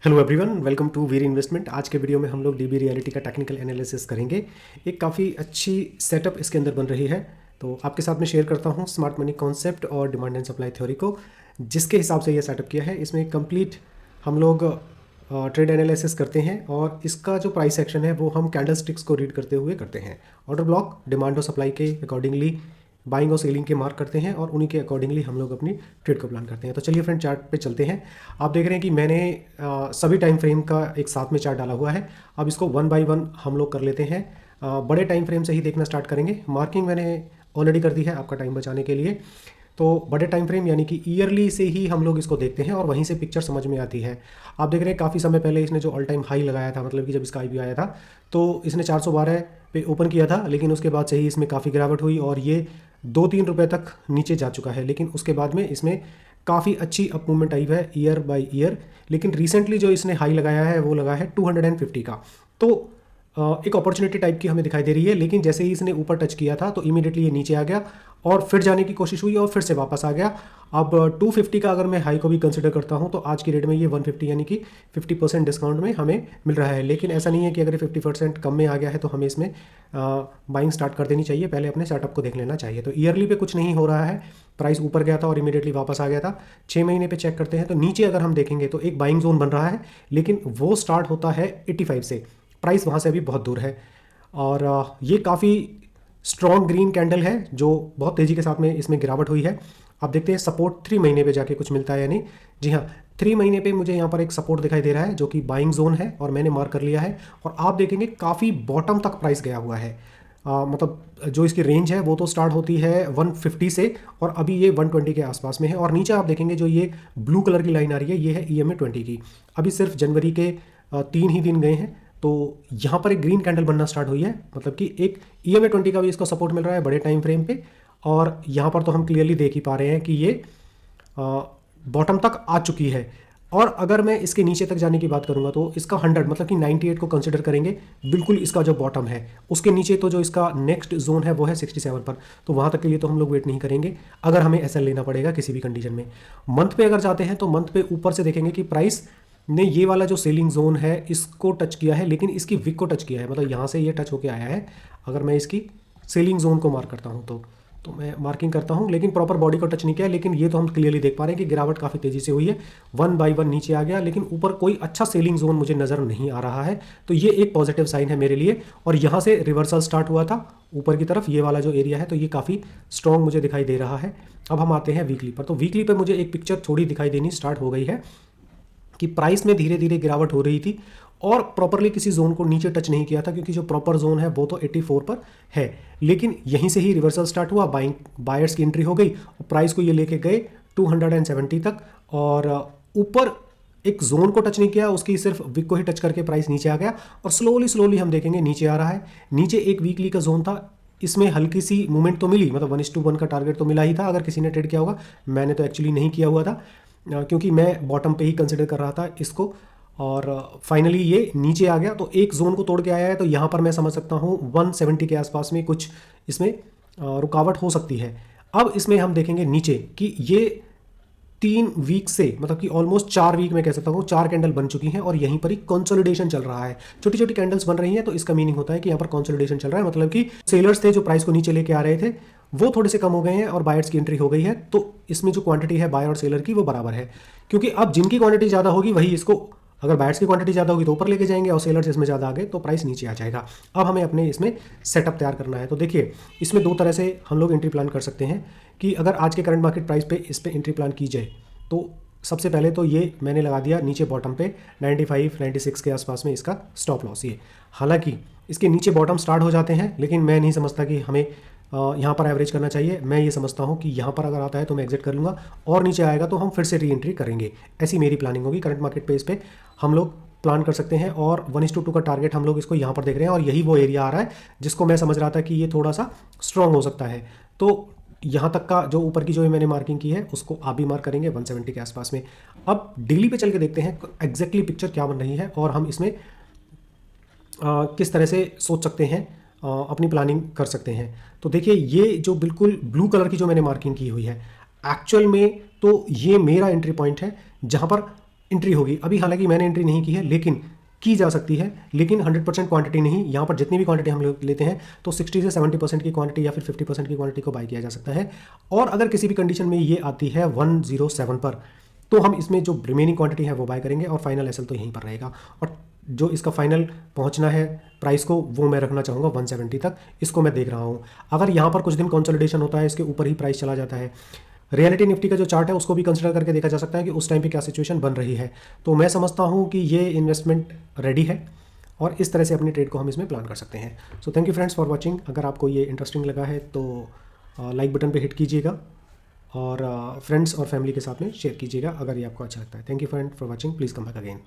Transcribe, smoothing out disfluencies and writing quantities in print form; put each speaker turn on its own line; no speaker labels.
Hello everyone, welcome to Veer investment. आज के video में हम लोग डीबी रियलिटी का टेक्निकल एनालिसिस करेंगे। एक काफ़ी अच्छी सेटअप इसके अंदर बन रही है, तो आपके साथ में शेयर करता हूँ स्मार्ट मनी कॉन्सेप्ट और डिमांड एंड सप्लाई थ्योरी को, जिसके हिसाब से ये सेटअप किया है। इसमें कंप्लीट हम लोग ट्रेड एनालिसिस करते हैं और इसका जो प्राइस एक्शन है वो हम कैंडल स्टिक्स को रीड करते हुए करते हैं। ऑर्डर ब्लॉक डिमांड और सप्लाई के अकॉर्डिंगली बाइंग और सेलिंग के मार्क करते हैं और उन्हीं के अकॉर्डिंगली हम लोग अपनी ट्रेड को प्लान करते हैं। तो चलिए फ्रेंड, चार्ट पे चलते हैं। आप देख रहे हैं कि मैंने सभी टाइम फ्रेम का एक साथ में चार्ट डाला हुआ है। अब इसको वन बाय वन हम लोग कर लेते हैं। बड़े टाइम फ्रेम से ही देखना स्टार्ट करेंगे। मार्किंग मैंने ऑलरेडी कर दी है आपका टाइम बचाने के लिए। तो बड़े टाइम फ्रेम यानी कि ईयरली से ही हम लोग इसको देखते हैं और वहीं से पिक्चर समझ में आती है। आप देख रहे हैं काफ़ी समय पहले इसने जो ऑल टाइम हाई लगाया था, मतलब कि जब इसका आईपीओ आया था, तो इसने 412 पे ओपन किया था, लेकिन उसके बाद से ही इसमें काफ़ी गिरावट हुई और ये 2-3 रुपये तक नीचे जा चुका है। लेकिन उसके बाद में इसमें काफ़ी अच्छी अप मूवमेंट आई है ईयर बाय ईयर। लेकिन रिसेंटली जो इसने हाई लगाया है वो लगा है 250 का। तो एक अपॉर्चुनिटी टाइप की हमें दिखाई दे रही है। लेकिन जैसे ही इसने ऊपर टच किया था तो इमीडिएटली ये नीचे आ गया और फिर जाने की कोशिश हुई और फिर से वापस आ गया। अब 250 का अगर मैं हाई को भी कंसिडर करता हूं तो आज की रेट में ये 150 यानी कि 50% डिस्काउंट में हमें मिल रहा है। लेकिन ऐसा नहीं है कि अगर 50% कम में आ गया है तो हमें इसमें बाइंग स्टार्ट कर देनी चाहिए। पहले अपने सेटअप को देख लेना चाहिए। तो ईयरली पे कुछ नहीं हो रहा है, प्राइस ऊपर गया था और इमीडिएटली वापस आ गया था। 6 महीने पे चेक करते हैं तो नीचे अगर हम देखेंगे तो एक बाइंग जोन बन रहा है, लेकिन वो स्टार्ट होता है 85 से। प्राइस वहाँ से अभी बहुत दूर है और ये काफ़ी स्ट्रॉन्ग ग्रीन कैंडल है जो बहुत तेज़ी के साथ में इसमें गिरावट हुई है। आप देखते हैं सपोर्ट 3 महीने पे जाके कुछ मिलता है या नहीं। जी हाँ, 3 महीने पे मुझे यहाँ पर एक सपोर्ट दिखाई दे रहा है जो कि बाइंग जोन है और मैंने मार्क कर लिया है। और आप देखेंगे काफ़ी बॉटम तक प्राइस गया हुआ है। मतलब जो इसकी रेंज है वो तो स्टार्ट होती है 150 से और अभी ये 120 के आसपास में है। और नीचे आप देखेंगे जो ये ब्लू कलर की लाइन आ रही है ये है EMA 20 की। अभी सिर्फ जनवरी के 3 ही दिन गए हैं तो यहाँ पर एक ग्रीन कैंडल बनना स्टार्ट हुई है, मतलब कि एक EMA 20 का भी इसको सपोर्ट मिल रहा है बड़े टाइम फ्रेम पे। और यहाँ पर तो हम क्लियरली देख ही पा रहे हैं कि ये बॉटम तक आ चुकी है। और अगर मैं इसके नीचे तक जाने की बात करूंगा तो इसका 100 मतलब कि 98 को कंसिडर करेंगे बिल्कुल इसका जो बॉटम है। उसके नीचे तो जो इसका नेक्स्ट जोन है वो है 67 पर, तो वहाँ तक के लिए तो हम लोग वेट नहीं करेंगे अगर हमें SL लेना पड़ेगा किसी भी कंडीशन में। मंथ पे अगर जाते हैं तो मंथ पे ऊपर से देखेंगे कि प्राइस ने ये वाला जो सेलिंग जोन है इसको टच किया है, लेकिन इसकी विक को टच किया है, मतलब यहाँ से ये टच होके आया है। अगर मैं इसकी सेलिंग जोन को मार्क करता हूँ तो मैं मार्किंग करता हूँ, लेकिन प्रॉपर बॉडी को टच नहीं किया। लेकिन ये तो हम क्लियरली देख पा रहे हैं कि गिरावट काफ़ी तेज़ी से हुई है, 1 बाय 1 नीचे आ गया, लेकिन ऊपर कोई अच्छा सेलिंग जोन मुझे नज़र नहीं आ रहा है। तो ये एक पॉजिटिव साइन है मेरे लिए। और यहाँ से रिवर्सल स्टार्ट हुआ था ऊपर की तरफ, ये वाला जो एरिया है तो ये काफ़ी स्ट्रॉन्ग मुझे दिखाई दे रहा है। अब हम आते हैं वीकली पर। तो वीकली पर मुझे एक पिक्चर थोड़ी दिखाई देनी स्टार्ट हो गई है कि प्राइस में धीरे धीरे गिरावट हो रही थी और प्रॉपरली किसी जोन को नीचे टच नहीं किया था, क्योंकि जो प्रॉपर जोन है वो तो 84 पर है। लेकिन यहीं से ही रिवर्सल स्टार्ट हुआ, बायर्स की एंट्री हो गई और प्राइस को ये लेके गए 270 तक और ऊपर एक जोन को टच नहीं किया, उसकी सिर्फ विक को ही टच करके प्राइस नीचे आ गया और स्लोली हम देखेंगे नीचे आ रहा है। नीचे एक वीकली का जोन था, इसमें हल्की सी मूवमेंट तो मिली, मतलब 1:1 का टारगेट तो मिला ही था अगर किसी ने ट्रेड किया होगा। मैंने तो एक्चुअली नहीं किया हुआ था क्योंकि मैं बॉटम पे ही कंसिडर कर रहा था इसको। और फाइनली ये नीचे आ गया तो एक जोन को तोड़ के आया है। तो यहाँ पर मैं समझ सकता हूँ 170 के आसपास में कुछ इसमें रुकावट हो सकती है। अब इसमें हम देखेंगे नीचे कि ये 3 वीक से, मतलब कि ऑलमोस्ट 4 वीक में कह सकता हूँ, 4 कैंडल बन चुकी हैं और यहीं पर ही कंसोलिडेशन चल रहा है। छोटी छोटी कैंडल्स बन रही हैं, तो इसका मीनिंग होता है कि यहाँ पर कंसोलिडेशन चल रहा है, मतलब कि सेलर्स थे जो प्राइस को नीचे लेके आ रहे थे वो थोड़े से कम हो गए हैं और बायर्स की एंट्री हो गई है। तो इसमें जो क्वांटिटी है बायर और सेलर की वो बराबर है, क्योंकि अब जिनकी क्वांटिटी ज़्यादा होगी वही इसको, अगर बायर्स की क्वांटिटी ज़्यादा होगी तो ऊपर लेके जाएंगे और सेलर्स इसमें ज़्यादा आ गए तो प्राइस नीचे आ जाएगा। अब हमें अपने इसमें सेटअप तैयार करना है। तो देखिए, इसमें 2 तरह से हम लोग एंट्री प्लान कर सकते हैं कि अगर आज के करंट मार्केट प्राइस पे इस पर एंट्री प्लान की जाए तो सबसे पहले तो ये मैंने लगा दिया नीचे बॉटम पे 95-96 के आसपास में इसका स्टॉप लॉस। ये हालांकि इसके नीचे बॉटम स्टार्ट हो जाते हैं, लेकिन मैं नहीं समझता कि हमें यहाँ पर एवरेज करना चाहिए। मैं ये समझता हूँ कि यहाँ पर अगर आता है तो मैं एग्जिट कर लूँगा और नीचे आएगा तो हम फिर से री एंट्री करेंगे। ऐसी मेरी प्लानिंग होगी। करंट मार्केट पे इस पर हम लोग प्लान कर सकते हैं और 1:2 का टारगेट हम लोग इसको यहाँ पर देख रहे हैं और यही वो एरिया आ रहा है जिसको मैं समझ रहा था कि ये थोड़ा सा स्ट्रॉन्ग हो सकता है। तो यहाँ तक का जो ऊपर की जो मैंने मार्किंग की है उसको आप भी मार्क करेंगे 170 के आसपास में। अब डेली पे चल के देखते हैं एग्जैक्टली पिक्चर क्या बन रही है और हम इसमें किस तरह से सोच सकते हैं, अपनी प्लानिंग कर सकते हैं। तो देखिए, ये जो बिल्कुल ब्लू कलर की जो मैंने मार्किंग की हुई है, एक्चुअल में तो ये मेरा एंट्री पॉइंट है जहाँ पर एंट्री होगी। अभी हालांकि मैंने एंट्री नहीं की है, लेकिन की जा सकती है, लेकिन 100% क्वांटिटी नहीं। यहाँ पर जितनी भी क्वांटिटी हम लोग लेते हैं तो 60 से 70% की क्वांटिटी या फिर 50% की क्वांटिटी को बाई किया जा सकता है। और अगर किसी भी कंडीशन में ये आती है 107 पर, तो हम इसमें जो रिमेनिंग क्वांटिटी है वो बाय करेंगे और फाइनल एसएल तो यहीं पर रहेगा। और जो इसका फाइनल पहुंचना है प्राइस को, वो मैं रखना चाहूँगा 170 तक। इसको मैं देख रहा हूँ। अगर यहाँ पर कुछ दिन कंसोलिडेशन होता है, इसके ऊपर ही प्राइस चला जाता है, रियलिटी निफ्टी का जो चार्ट है उसको भी कंसिडर करके देखा जा सकता है कि उस टाइम पे क्या सिचुएशन बन रही है। तो मैं समझता हूँ कि ये इन्वेस्टमेंट रेडी है और इस तरह से अपनी ट्रेड को हम इसमें प्लान कर सकते हैं। So thank you friends for watching. अगर आपको ये इंटरेस्टिंग लगा है तो लाइक बटन पे हिट कीजिएगा और फ्रेंड्स और फैमिली के साथ में शेयर कीजिएगा अगर ये आपको अच्छा लगता है। Thank you friend for watching. Please come back again.